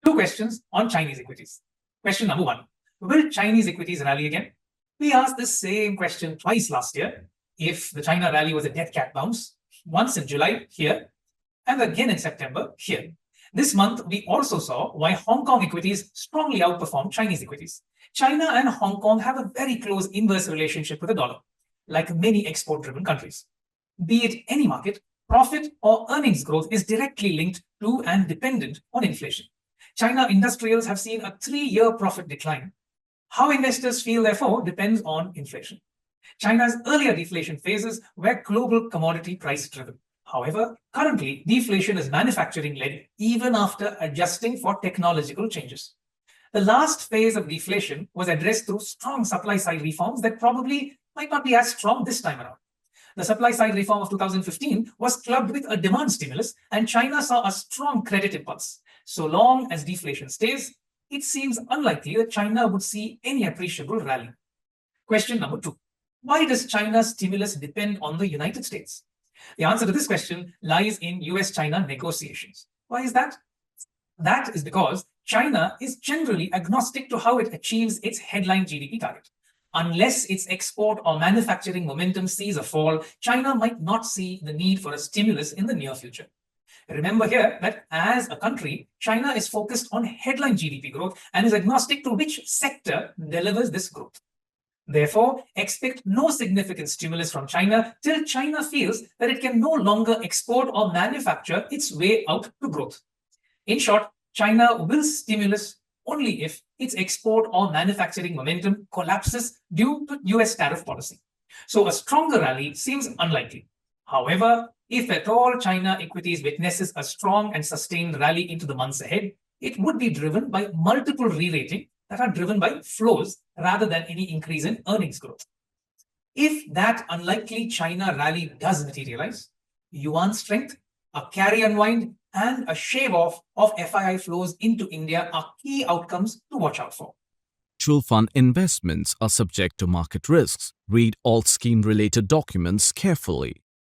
Two questions on Chinese equities. Question number one, will Chinese equities rally again? We asked the same question twice last year. If the China rally was a dead cat bounce, once in July here, and again in September here. This month, we also saw why Hong Kong equities strongly outperformed Chinese equities. China and Hong Kong have a very close inverse relationship with the dollar, like many export-driven countries. Be it any market, profit or earnings growth is directly linked to and dependent on inflation. China industrials have seen a 3-year profit decline. How investors feel, therefore, depends on inflation. China's earlier deflation phases were global commodity price driven. However, currently, deflation is manufacturing-led even after adjusting for technological changes. The last phase of deflation was addressed through strong supply-side reforms that probably might not be as strong this time around. The supply-side reform of 2015 was clubbed with a demand stimulus, and China saw a strong credit impulse. So long as deflation stays, it seems unlikely that China would see any appreciable rally. Question number two. Why does China's stimulus depend on the United States? The answer to this question lies in US-China negotiations. Why is that? That is because China is generally agnostic to how it achieves its headline GDP target. Unless its export or manufacturing momentum sees a fall, China might not see the need for a stimulus in the near future. Remember here that as a country, China is focused on headline GDP growth and is agnostic to which sector delivers this growth. Therefore, expect no significant stimulus from China till China feels that it can no longer export or manufacture its way out to growth. In short, China will stimulus only if its export or manufacturing momentum collapses due to US tariff policy. So a stronger rally seems unlikely. However, if at all China equities witnesses a strong and sustained rally into the months ahead, it would be driven by multiple re-rating that are driven by flows rather than any increase in earnings growth. If that unlikely China rally does materialize, yuan strength, a carry unwind, and a shave off of FII flows into India are key outcomes to watch out for. Mutual fund investments are subject to market risks. Read all scheme-related documents carefully.